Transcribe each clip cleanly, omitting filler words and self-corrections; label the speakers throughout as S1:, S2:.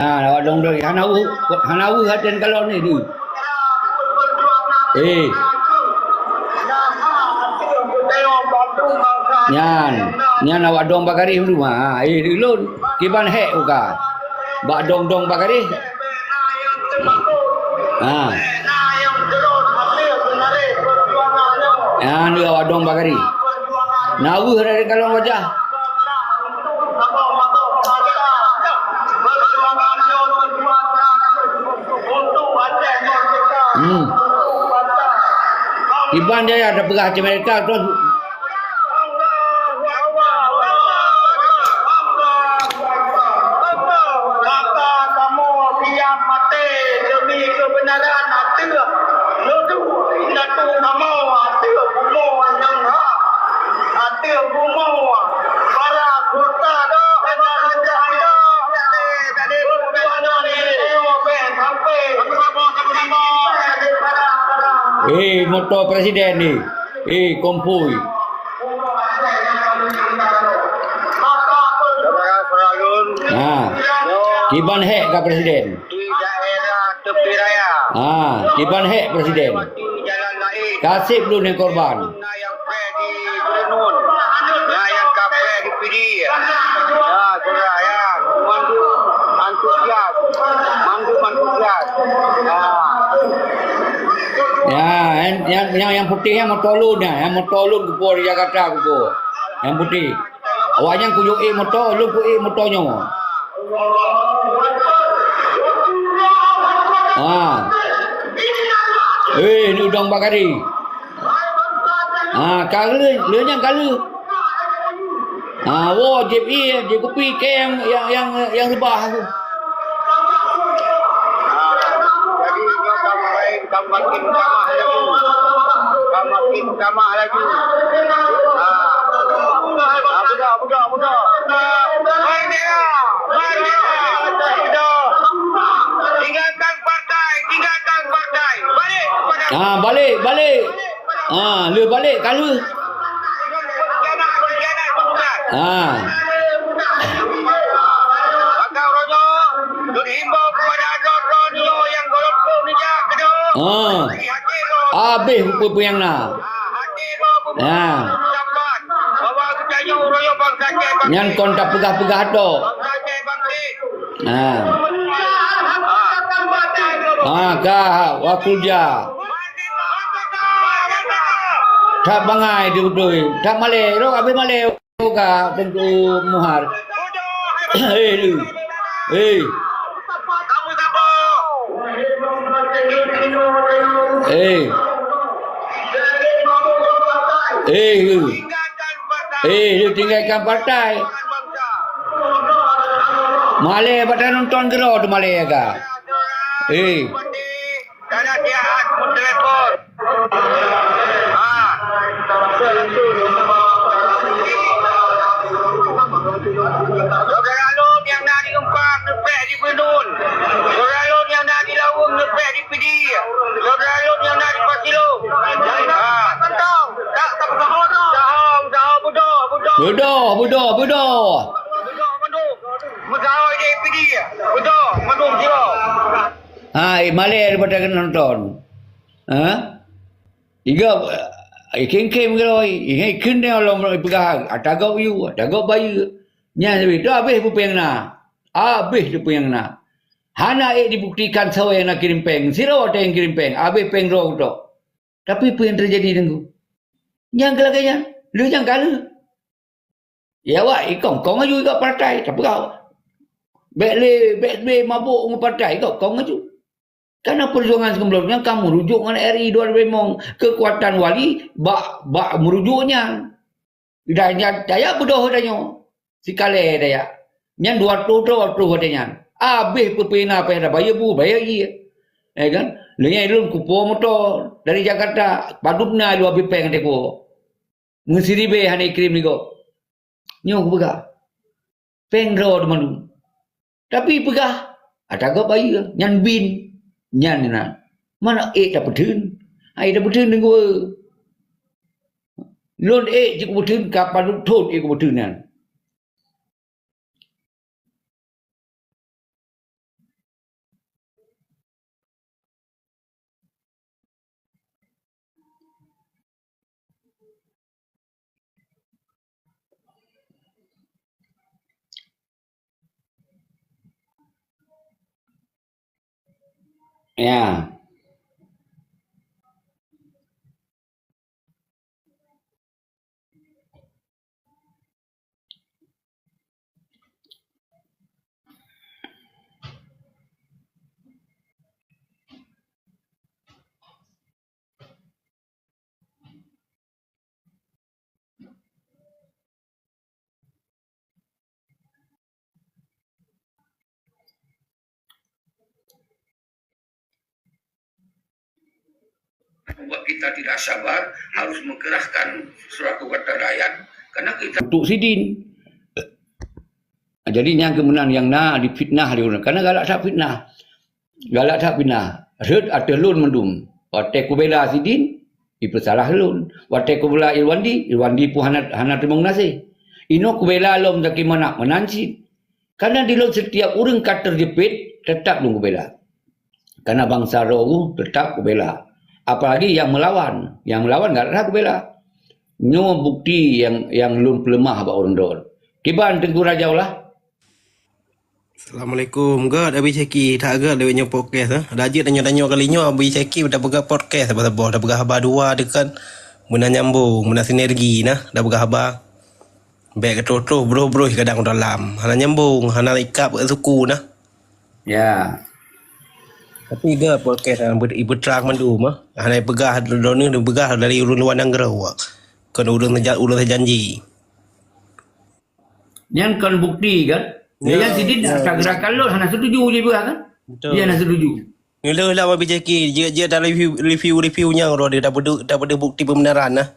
S1: Awak dong hanawu haden kalau ni tu. Nyan awak dong bakari rumah. Dulu kiban hek uka. Bak dong bakari. Ni awak dong bakari. Nawu haden kalau wajah. Iban dia ada perah di Amerika tu. Motor presiden ni. Kompoi. Kiban hek ke presiden?
S2: Di daerah tepi raya.
S1: Kiban hek presiden.
S2: Jalan lain.
S1: Kasih belum yang korban.
S2: Yang pre di Gubernur. Yang kafe di PD. Saudara ya. Mandu antusias.
S1: Yang putih yang motor lun kupo di Jakarta kupo. Yang putih. Awak yang kujuk motor, lu ku motornya. Ni udang bakari. Kala, lu yang kala. Dia kopi ke yang rebah tu.
S2: Makin kamah lagi. Budak. Mari dia. Tinggalkan partai.
S1: Balik. Lu balik kalau.
S2: Bakal Rojo dihimbau kepada Ronyo yang golongan bijak kedua.
S1: Habis apa yang nak. Nyan kontak pegah-pegah tu. Wakulja. Tak bangai dia betul. Tak malay. Rok habis malay ka tentu muhar.
S2: Kamu siapa?
S1: Dia tinggalkan partai. Malay pada nonton gerau tu Malay ka.
S2: Karena dia pun telefon. Saudara Lon yang nak diumpang nepek di Benun. Saudara Lon yang nak dilawung nepek di PD. Saudara Lon yang nak di Pasilong. Tak berhormat.
S1: Budak.
S2: Musahau dia PD. Budak, mandung siro.
S1: Malay daripada kena nonton. Iga kem kalau ikan dia orang pegah atagau bayu. Nya tu habis pupeng na. Hana dibuktikan sawa yang nak kirim peng. Siro ada yang kirim peng. Habis peng roh tu. Tapi apa yang terjadi dengan yang kelakanya? Lu yang kalah. Ya kau maju juga partai. Tak kau. Bekle mabuk dengan partai kau maju. Karena perjuangan sebelumnya kamu rujuk dengan RI 2005 kekuatan wali bak merujuknya. Daya bodoh daya. Sikale daya. Yang 200 katanya. Habis pepena apa bayar kan? Lenya ilun kupo motor dari Jakarta padupna lu habis peng depo. Ngesiribe hane kirim nigo. Nyo pegah. Peng road manu. Tapi pegah ada go bayar nyan bin. Nyan na mana dapat dun dapat dun dengan gua lon je dapat dun kapan thot dapat dun nan Ya. Buat kita tidak sabar, harus mengkeraskan surat kekuatan rakyat karena kita untuk sidin. Jadi yang kemenang yang nak difitnah dia orang. Karena galak tak fitnah. Galak tak fitnah. Red ada lun mendum. Waktu ku bela sidin, dipersalah lun. Waktu ku bela Irwandi pun hana terima nasi. Ino ku bela lom tak mana menansi. Karena di lun setiap orang kata terjepit, tetap lun ku bela. Karena bangsa roh tetap ku bela. Apalagi yang melawan enggak ada aku bela. Nyo bukti yang lun pelemah ba orang dor. Kiban Tengku Rajau lah.
S3: Assalamualaikum. God abi ceki tak agak dia punya podcast ah. Dajit tanya-tanya kalinya abi ceki dah pegang podcast apa dah pegang habar dua dekat mena nyambung, mena sinergi nah, dah pegang habar. Baik ketrotroh bro-bro kadang dalam. Hana nyambung, hana ikap suku nah.
S1: Ya.
S3: Tapi dia podcast yang berterang mandu mah. Hana pegah doni pegah dari ulun luar nanggrau. Kan ulun janji.
S1: Yang kan bukti kan. Dia sidin tak gerakan lo hana setuju je juga kan.
S3: Betul.
S1: Dia hana setuju.
S3: Nila lah Wabi Jeki, dia dah review-nya orang dia dah ada bukti pembenaran nah.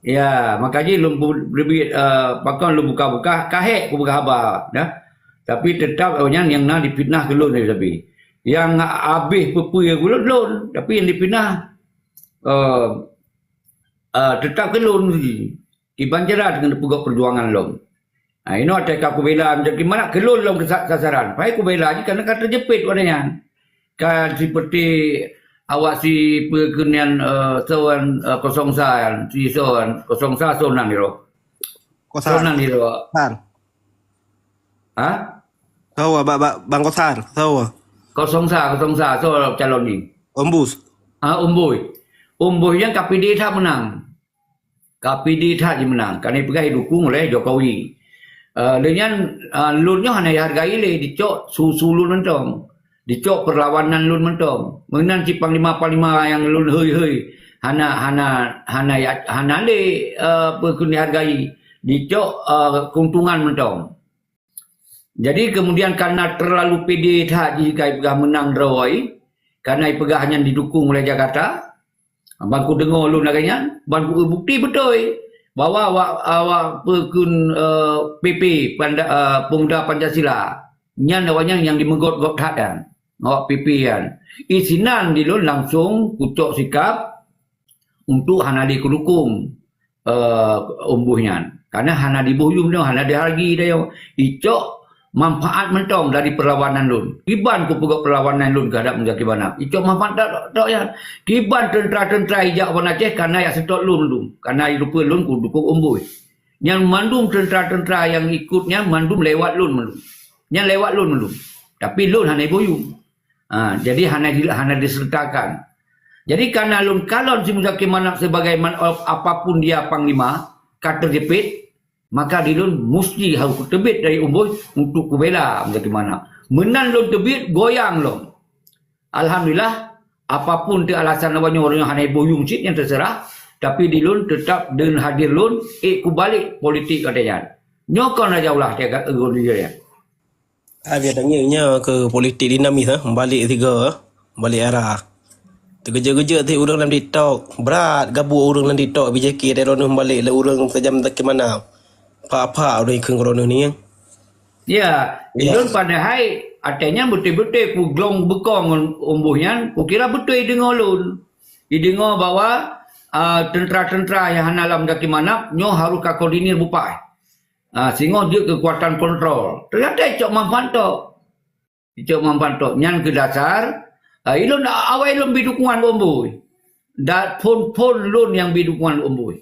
S1: Ya, makanya lu lebih pakai lu buka-buka kahek ku buka khabar dah. Tapi tetap yang nak dipitnah ke lun tapi. Yang habis pepui ke lun, tapi yang dipitnah tetap ke lun Iban jerat dengan pegawai perjuangan lom. Ini ada aku bela macam gimana ke lun lom sasaran. Baik aku bela je kerana kata jepit wadanya. Kan seperti awak si perkenian sawan kosongsa si sawan kosongsa sonan diro. Sonan diro.
S3: Kosan.
S1: Ha?
S3: Tahu Bang Kosan, tahu.
S1: Kosongsa so calon ni.
S3: Ombus.
S1: Umbuh yang KPD tak menang. KPD tak je menang. Kerana pergi dukung oleh Jokowi. Dengan lunnya hanya hargai le dicok susu lun mentong. Dicok perlawanan lun mentong. Mengenang cipang 5 yang lun hei. Hana le perkun dihargai. Dicok keuntungan mentong. Jadi kemudian karena terlalu pede tak jika pegah menang rawai. Karena pegah hanya didukung oleh Jakarta. Bangku dengar lu nakanya. Bangku bukti betul. Bahawa awak perkun PP Pemuda Pancasila. Nyan awaknya yang dimegot-got hak kan. Awak PP kan. Isinan di lu langsung kucuk sikap. Untuk hana dikudukung umbuhnya. Karena hana dibuyung dia. Hana dihargi dia. Icok manfaat mentong dari perlawanan lun. Kiban ku pegak perlawanan lun kehadap menjaki banak. Itu manfaat tak ya. Kiban tentera-tentera hijak wan Aceh karena ya setok lun. Karena lupa lun ku dukung umbuh. Yang mandum tentera-tentera yang ikutnya mandum lewat lun. Yang lewat lun. Tapi lun hanya buyung. Jadi hanya disertakan. Jadi karena lun kalon si Muzaki Manak sebagai apapun dia panglima, kata jepit, maka dilun mesti harus terbit dari umbuh untuk kubela macam mana. Menan lun terbit goyang lon. Alhamdulillah apapun tu alasan awaknya orang yang hanya boyung cik yang terserah, tapi dilun tetap dan hadir lun ku balik politik katanya. Nyokon aja ulah dia kat egon dia.
S3: Biar tanya ke politik dinamis balik balik era. Tergeja-geja tu orang dalam TikTok. Berat gabung orang dalam TikTok BJK dia orang balik lah orang sejam tak ke mana. Apa orang ikut corona ni yang?
S1: Ya, ilun pada hai artinya betul-betul ku glong bekong umbuhnya, ku kira betul dengar lun. Dengar bahawa tentera-tentera yang hanalam daki manap nyo harus ka koordinir bupai. Sehingga dia kekuatan kontrol. Ternyata icok manfaat tok. Icok manfaat tok. Yang ke dasar, ilun awal ilun bidukungan umbuh. Dan pun lun yang bidukungan umbuh.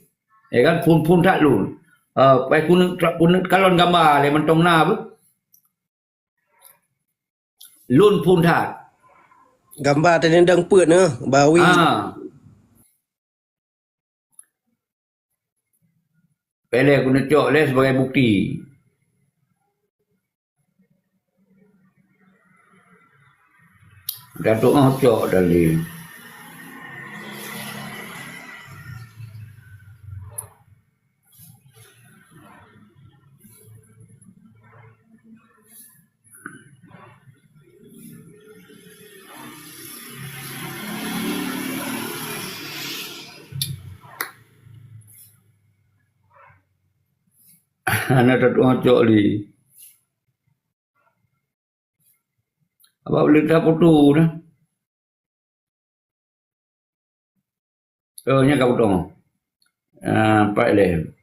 S1: Ya kan, pun tak lun. Kalau gambar le mentong na apa lun pun tak
S3: Gambar tendang put ni, bawi.
S1: Pele aku nak cok le sebagai bukti. Datuk cok tadi. Anak Datuk cok li. Apa boleh tak putu dah? Oh, nya kau potong. Pak le.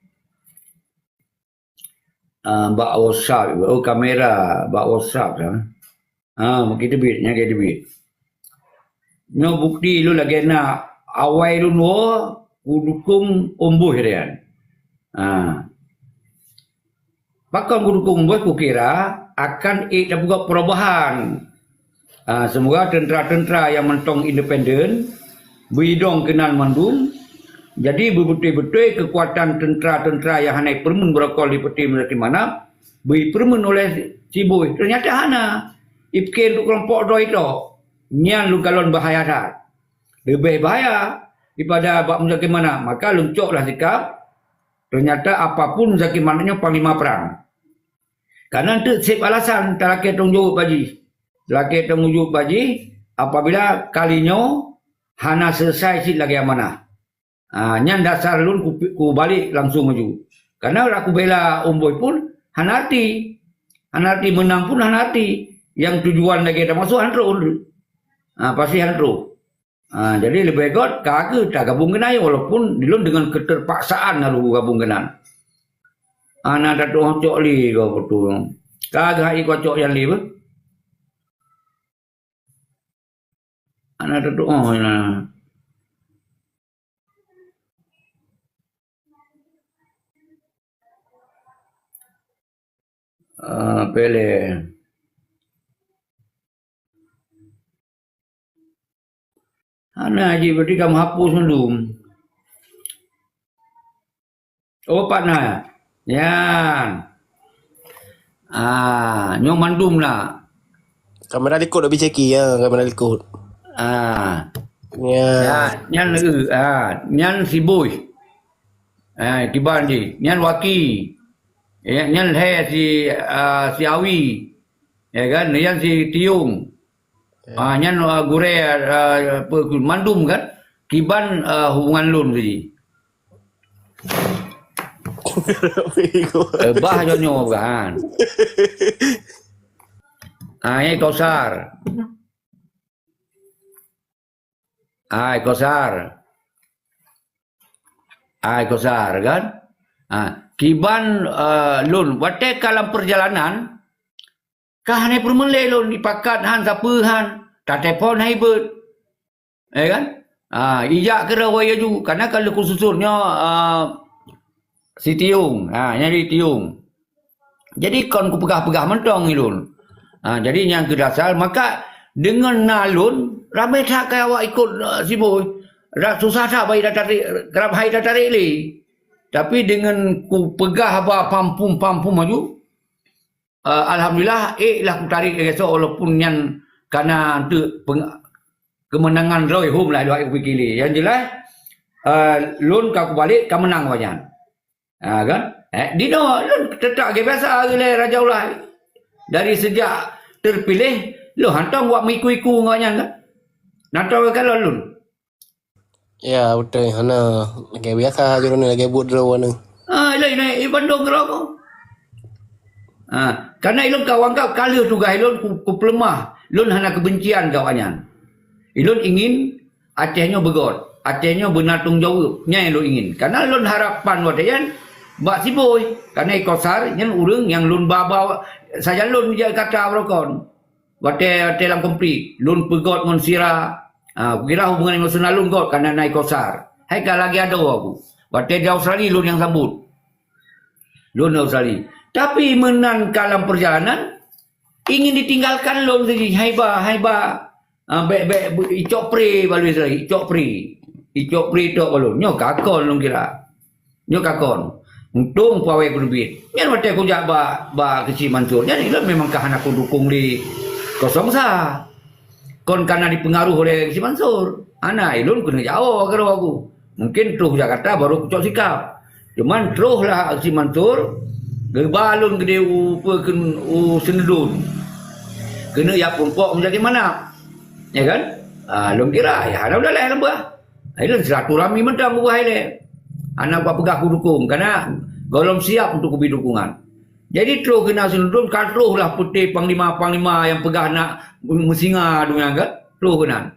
S1: Bak WhatsApp, kamera, bak WhatsApp dah. Kita bitnya kita bit. Nyo bukti lu lagi nak awai lu no dukung umbuh rian. Bahkan dukung umbuh ku kira akan buat perubahan. Semoga tentera-tentera yang mentong independen bidong kenal mandum. Jadi betul-betul kekuatan tentera-tentera yang hanai permen berakal di peti melati mana permen oleh Cibui. Ternyata hana ipkin untuk kelompok do itu. Nyan lu galon bahaya dah. Lebih bahaya daripada bak muzaki mana. Maka luncoklah sikap. Ternyata apapun muzaki mananya panglima perang. Karena itu sip alasan lelaki tunggu baji. Lelaki tunggu baji apabila kalinya hana selesai sit lagi amanah. Nyan dasar lun ku balik langsung maju. Karena aku bela umboy pun hanati. Hanati menang pun hanati. Yang tujuan lagi dah masuk hantu. Pasti hantu. Jadi lebih baik kagak tak gabung kenai walaupun dilun dengan keterpaksaan lalu gabung kenan. Anak Datuk cok li kau betul. Kagak ikut cok yang li ber. Anak Datuk nah. Pele. Ana haji berarti kamu hapus dulu. Oh Pak Nah. Yan. Nyong mandum lah.
S3: Kamera likut lebih ceki ya, kamera likut. Ya.
S1: Nyan nyan si boy. Kiban di. Nyan waki. Nyan he si awi. Ya kan? Nyan si tiung. Nyan gure mandum kan? Kiban hubungan lun tadi. Bah jonyo kan. Ini Kausar. Kausar kan? Kiban lun. Wate kalam perjalanan. Kahane permele lun dipakat han sapuhan. Tak telefon hai ber. Kan? Ijak kira waya ju. Karena kalau khususnya si tiung. Nyari tiung. Jadi kon ku pegah-pegah mentong ni lun. Jadi yang ke dasar maka dengan nalun ramai tak kaya awak ikut si boy. Susah tak bayi dah tarik, kerap hai dah tarik li. Tapi dengan ku pegah apa pampum maju. Alhamdulillah lah ku tarik esok walaupun yang karena tu kemenangan Roy Home lah dua aku fikir. Yang jelas lun kau balik kau menang banyak. Kan? Dino lun tetap ke biasa gile Raja Ulai. Dari sejak terpilih lu hantar buat miku-iku nganya kan. Natau kalau lun.
S3: Ya betul hana lagi biasa je ni lagi buat draw ni.
S1: Ini Bandung kau. Karena ilun kawan kau kala tugas ilun ku pelemah. Lun hana kebencian kawannya. Ilun ingin Acehnya begot. Acehnya bernatung jawab. Nya ilun ingin. Karena lun harapan wadayan bak si boy. Karena Kausar yang urang yang lun baba saja lun je kata berokon. Wate dalam komplit. Lun pegot ngon sira. Kira hubungan emosional lun kot karena naik Kausar. Hai kalau lagi ada aku. Wate di Australia lun yang sambut. Lun Australia. Tapi menang dalam perjalanan ingin ditinggalkan lun tadi. Hai ba. Bek icok pri balu Israel, icok pri. Icok pri tok balu. Nyo kakon long kira. Nyo kakon. Untung pawai ku lebih. Nyan mate ku jak ba kecil Mansur. Jadi lah memang kahana ku dukung di kosong sah. Kon karena dipengaruh oleh kecil Mansur. Ana ilun kena jauh karo aku. Mungkin terus Jakarta baru kucok sikap. Cuman terus lah kecil Mansur. Gebalun gede senedun. Kena ya pumpok menjadi mana? Ya kan? Long kira ya ada udah lah lembah. Ilun silaturahmi mentang buah ile. Anak buat pegah ku dukung karena golong siap untuk kubi dukungan. Jadi terus kena senedun katruh lah putih panglima yang pegah nak mesinga dengan kan? Terus kena.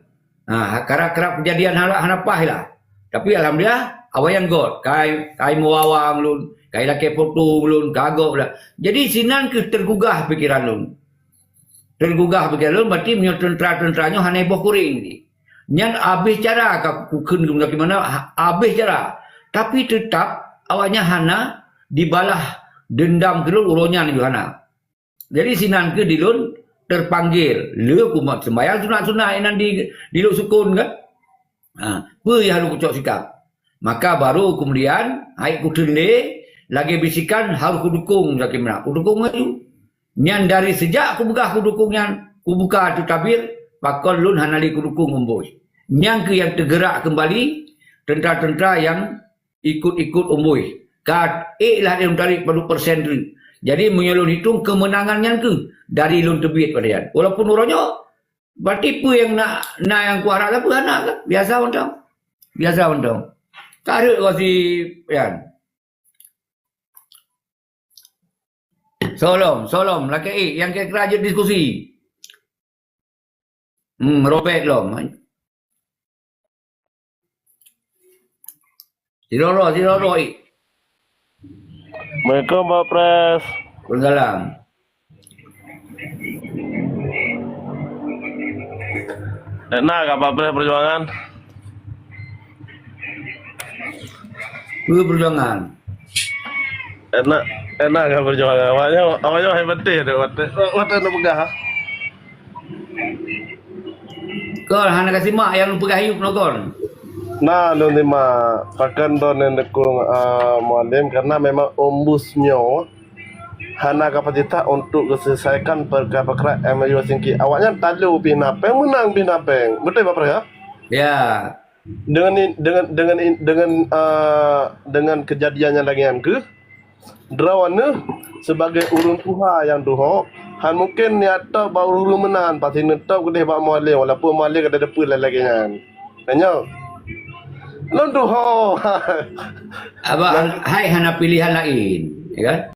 S1: Kerap kejadian hanapah lah. Tapi alhamdulillah awayan God. Kai mewawang lun, kai laki potong lun, kagok lah. Jadi sinan ke tergugah pikiran lun. Tergugah pikiran lun berarti punya tentera-tenteranya haneboh kuring ni. Nyan habis cara ku kun bagaimana habis cara. Tapi tetap awaknya hana dibalah dendam ke lun uronya ni hana. Jadi sinan ke dilun terpanggil. Le ku mak sembahyang sunat-sunat yang di luk sukun kan. Apa yang lu kucok sikap. Maka baru kemudian aik ku tende lagi bisikan harus ku dukung sakim nak. Ku dukung itu. Nyan dari sejak ku begah ku dukung nyan. Ku buka tu tabir pakon lun hanali ku dukung umboi. Nyan ke yang tergerak kembali tentera-tentera yang ikut umboi. Kat lah dia tarik pada persen tu. Jadi menyelun hitung kemenangannya ke dari lun terbit pada yan. Walaupun orangnya berarti apa yang nak yang ku harap apa anak kan? Biasa undang. Biasa undang. Tak ada kau si yan. Solom laki yang kira je diskusi. Robert lom. Siroro.
S4: Assalamualaikum Pak Pres.
S1: Waalaikumsalam.
S4: Enak Kak Pak Pres perjuangan?
S1: Perjuangan.
S4: Enak Kak perjuangan. Awalnya hebat deh. Waktu nak pegah.
S1: Kau hana kasih mak yang lu pegah hidup no kon.
S4: Nah, lu lima pakan don yang dekung mualim karena memang ombusnya hana kapasitas untuk selesaikan perkara-perkara MU Singki. Awaknya talu pinapeng menang pinapeng. Betul Pak Pres ya?
S1: Ya.
S4: Dengan kejadiannya lagi yang ke drawana sebagai urun tuha yang tuha han mungkin niata baru urun menan pasti netap kedeh bak mualim walaupun mualim kada depan lagi kan. Tanya. Lon tuha.
S1: Abang hai hana pilihan lain, ya kan?